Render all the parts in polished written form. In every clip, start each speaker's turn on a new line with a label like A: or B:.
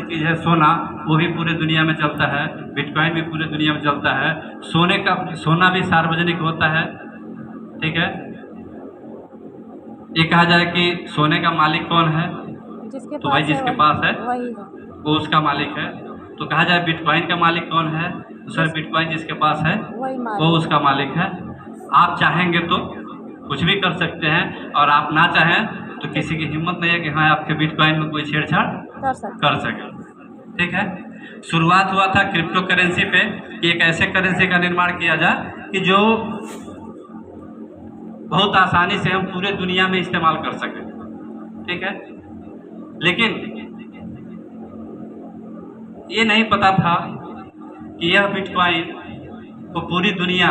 A: चीज़ है सोना, वो भी पूरे दुनिया में चलता है, बिटकॉइन भी पूरे दुनिया में चलता है। सोना भी सार्वजनिक होता है, ठीक है। ये कहा जाए कि सोने का मालिक कौन है, तो भाई जिसके पास है
B: वही है।
A: वो उसका मालिक है। तो कहा जाए बिटकॉइन का मालिक कौन है, तो सर बिटकॉइन जिसके पास है वो उसका मालिक है। आप चाहेंगे तो कुछ भी कर सकते हैं, और आप ना चाहें तो किसी की हिम्मत नहीं है कि हाँ आपके बिटकॉइन में कोई छेड़छाड़ कर सके, ठीक है। शुरुआत हुआ था क्रिप्टो करेंसी पे कि एक ऐसे करेंसी का निर्माण किया जाए कि जो बहुत आसानी से हम पूरे दुनिया में इस्तेमाल कर सकें, ठीक है। लेकिन ये नहीं पता था कि यह बिटकॉइन को पूरी दुनिया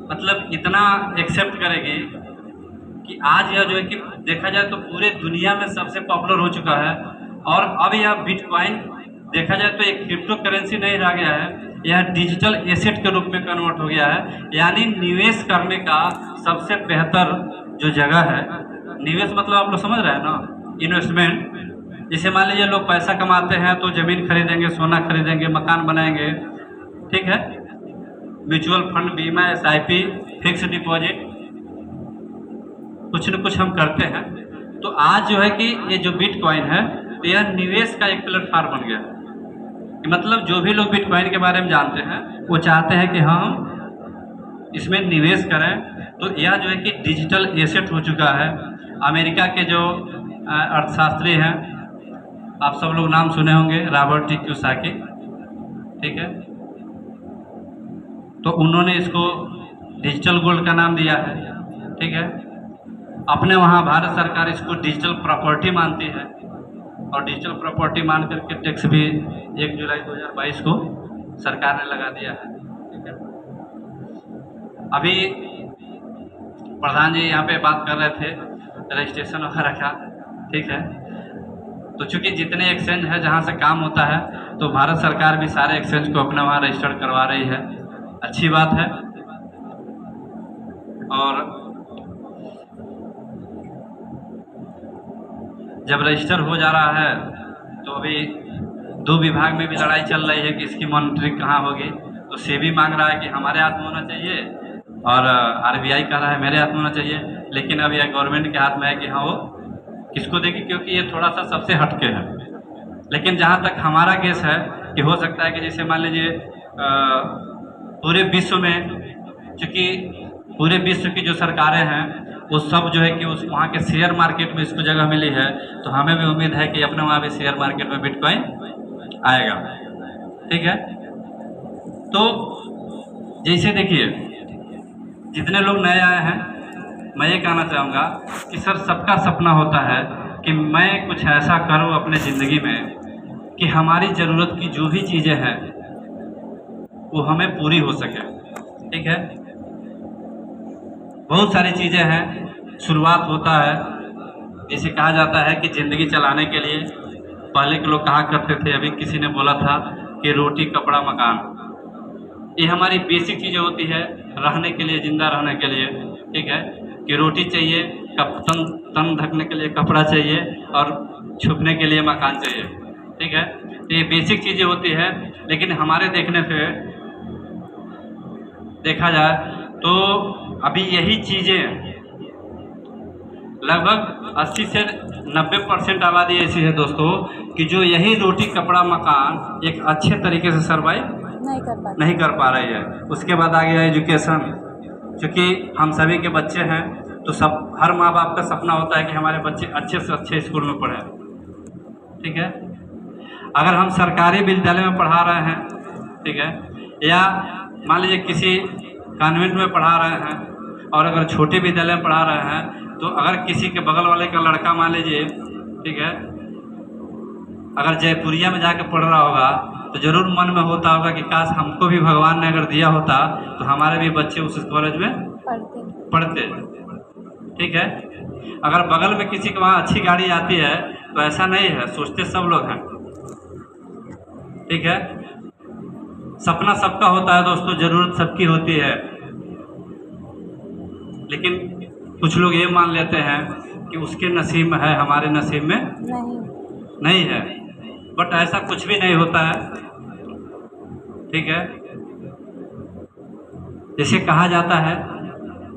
A: मतलब इतना एक्सेप्ट करेगी कि आज यह जो है कि देखा जाए तो पूरे दुनिया में सबसे पॉपुलर हो चुका है। और अब यह बिटकॉइन देखा जाए तो एक क्रिप्टो करेंसी नहीं रह गया है, यह डिजिटल एसेट के रूप में कन्वर्ट हो गया है। यानी निवेश करने का सबसे बेहतर जो जगह है, निवेश मतलब आप लोग समझ रहे हैं ना, इन्वेस्टमेंट। जैसे मान लीजिए लोग पैसा कमाते हैं तो ज़मीन खरीदेंगे, सोना खरीदेंगे, मकान बनाएंगे, ठीक है। म्यूचुअल फंड, बीमा, SIP, फिक्स डिपॉजिट, कुछ न कुछ हम करते हैं। तो आज जो है कि ये जो बिटकॉइन है तो यह निवेश का एक प्लेटफॉर्म बन गया कि मतलब जो भी लोग बिटकॉइन के बारे में जानते हैं वो चाहते हैं कि हम इसमें निवेश करें। तो यह जो है कि डिजिटल एसेट हो चुका है। अमेरिका के जो अर्थशास्त्री हैं, आप सब लोग नाम सुने होंगे, रॉबर्ट T. कियोसाकी, ठीक है। तो उन्होंने इसको डिजिटल गोल्ड का नाम दिया है, ठीक है। अपने वहाँ भारत सरकार इसको डिजिटल प्रॉपर्टी मानती है, और डिजिटल प्रॉपर्टी मान करके टैक्स भी 1 जुलाई 2022 को सरकार ने लगा दिया है, ठीक है। अभी प्रधान जी यहाँ पे बात कर रहे थे रजिस्ट्रेशन वगैरह का, ठीक है। तो चूंकि जितने एक्सचेंज है जहाँ से काम होता है, तो भारत सरकार भी सारे एक्सचेंज को अपने वहाँ रजिस्टर्ड करवा रही है, अच्छी बात है। और जब रजिस्टर हो जा रहा है तो अभी 2 विभाग में भी लड़ाई चल रही है कि इसकी मॉनिटरिंग कहाँ होगी। तो सेबी मांग रहा है कि हमारे हाथ में होना चाहिए, और RBI कह रहा है मेरे हाथ में होना चाहिए। लेकिन अब यह गवर्नमेंट के हाथ में है कि हाँ वो किसको देगी, क्योंकि ये थोड़ा सा सबसे हटके है। लेकिन जहाँ तक हमारा केस है कि हो सकता है कि जैसे मान लीजिए पूरे विश्व में, चूँकि पूरे विश्व की जो सरकारें हैं वो सब जो है कि उस वहाँ के शेयर मार्केट में इसको जगह मिली है, तो हमें भी उम्मीद है कि अपने वहाँ भी शेयर मार्केट में बिटकॉइन आएगा, ठीक है। तो जैसे देखिए जितने लोग नए आए हैं, मैं ये कहना चाहूँगा कि सर सबका सपना होता है कि मैं कुछ ऐसा करूँ अपने ज़िंदगी में कि हमारी ज़रूरत की जो भी चीज़ें हैं वो हमें पूरी हो सके, ठीक है। बहुत सारी चीज़ें हैं, शुरुआत होता है, जैसे कहा जाता है कि ज़िंदगी चलाने के लिए पहले के लोग कहा करते थे, अभी किसी ने बोला था कि रोटी कपड़ा मकान, ये हमारी बेसिक चीज़ें होती है रहने के लिए, ज़िंदा रहने के लिए, ठीक है। कि रोटी चाहिए, तन ढकने के लिए कपड़ा चाहिए, और छुपने के लिए मकान चाहिए, ठीक है। तो ये बेसिक चीज़ें होती है। लेकिन हमारे देखने से देखा जाए तो अभी यही चीज़ें लगभग 80 से 90% आबादी ऐसी है दोस्तों कि जो यही रोटी कपड़ा मकान एक अच्छे तरीके से सर्वाइव नहीं कर पा रही है। उसके बाद आ गया एजुकेशन, क्योंकि हम सभी के बच्चे हैं तो हर माँ बाप का सपना होता है कि हमारे बच्चे अच्छे से अच्छे स्कूल में पढ़ें, ठीक है। अगर हम सरकारी विद्यालय में पढ़ा रहे हैं, ठीक है, या मान लीजिए किसी कॉन्वेंट में पढ़ा रहे हैं, और अगर छोटे विद्यालय में पढ़ा रहे हैं, तो अगर किसी के बगल वाले का लड़का मान लीजिए, ठीक है, अगर जयपुरिया में जाकर पढ़ रहा होगा तो जरूर मन में होता होगा कि काश हमको भी भगवान ने अगर दिया होता तो हमारे भी बच्चे उस कॉलेज में पढ़ते, ठीक है। अगर बगल में किसी के वहाँ अच्छी गाड़ी आती है तो ऐसा नहीं है, सोचते सब लोग हैं, ठीक है। सपना सबका होता है दोस्तों, जरूरत सबकी होती है, लेकिन कुछ लोग ये मान लेते हैं कि उसके नसीब में है, हमारे नसीब में नहीं है। बट ऐसा कुछ भी नहीं होता है, ठीक है। जैसे कहा जाता है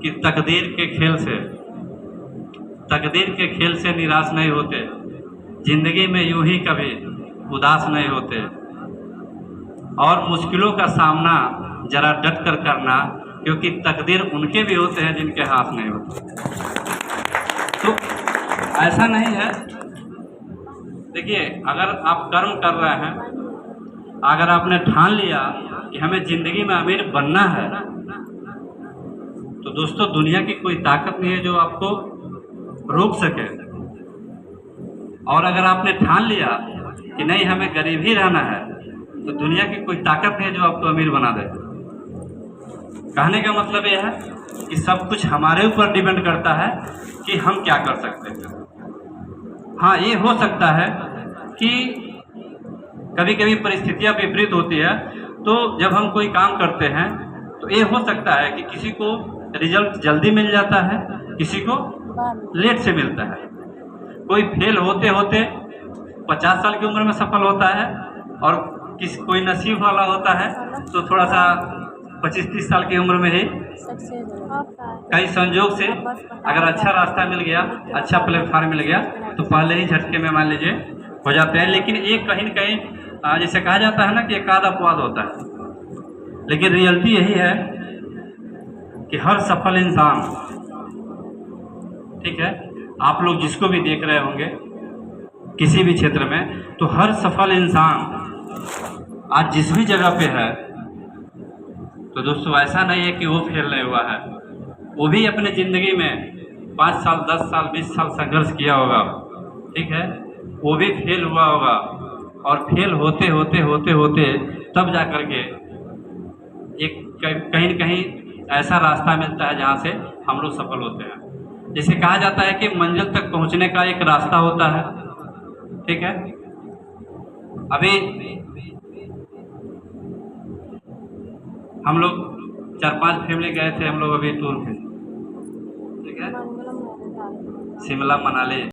A: कि तकदीर के खेल से निराश नहीं होते, जिंदगी में यूं ही कभी उदास नहीं होते, और मुश्किलों का सामना जरा डट कर करना, क्योंकि तकदीर उनके भी होते हैं जिनके हाथ नहीं होते। तो ऐसा नहीं है, देखिए अगर आप कर्म कर रहे हैं, अगर आपने ठान लिया कि हमें जिंदगी में अमीर बनना है, तो दोस्तों दुनिया की कोई ताकत नहीं है जो आपको रोक सके। और अगर आपने ठान लिया कि नहीं हमें गरीब ही रहना है, तो दुनिया की कोई ताकत नहीं है जो आपको अमीर बना दे। कहने का मतलब यह है कि सब कुछ हमारे ऊपर डिपेंड करता है कि हम क्या कर सकते हैं। हाँ, ये हो सकता है कि कभी कभी परिस्थितियां विपरीत होती है, तो जब हम कोई काम करते हैं तो ये हो सकता है कि किसी को रिजल्ट जल्दी मिल जाता है, किसी को लेट से मिलता है। कोई फेल होते होते 50 साल की उम्र में सफल होता है, और कोई नसीब वाला होता है तो थोड़ा सा 25-30 साल की उम्र में ही कई संजोग से अगर अच्छा रास्ता मिल गया, अच्छा प्लेटफॉर्म मिल गया, तो पहले ही झटके में मान लीजिए हो जाते हैं। लेकिन एक कहीं न कहीं जैसे कहा जाता है ना कि एक आध अपवाद होता है, लेकिन रियलिटी यही है कि हर सफल इंसान, ठीक है, आप लोग जिसको भी देख रहे होंगे किसी भी क्षेत्र में, तो हर सफल इंसान आज जिस भी जगह पे है, तो दोस्तों ऐसा नहीं है कि वो फेल नहीं हुआ है, वो भी अपने ज़िंदगी में 5 साल 10 साल 20 साल संघर्ष किया होगा, ठीक है, वो भी फेल हुआ होगा, और फेल होते होते होते होते तब जा कर के एक कहीं न कहीं ऐसा रास्ता मिलता है जहाँ से हम लोग सफल होते हैं। जैसे कहा जाता है कि मंजिल तक पहुँचने का एक रास्ता होता है, ठीक है। अभी हम लोग 4-5 फैमिली गए थे हम लोग अभी टूर पे, ठीक है, शिमला मनाली।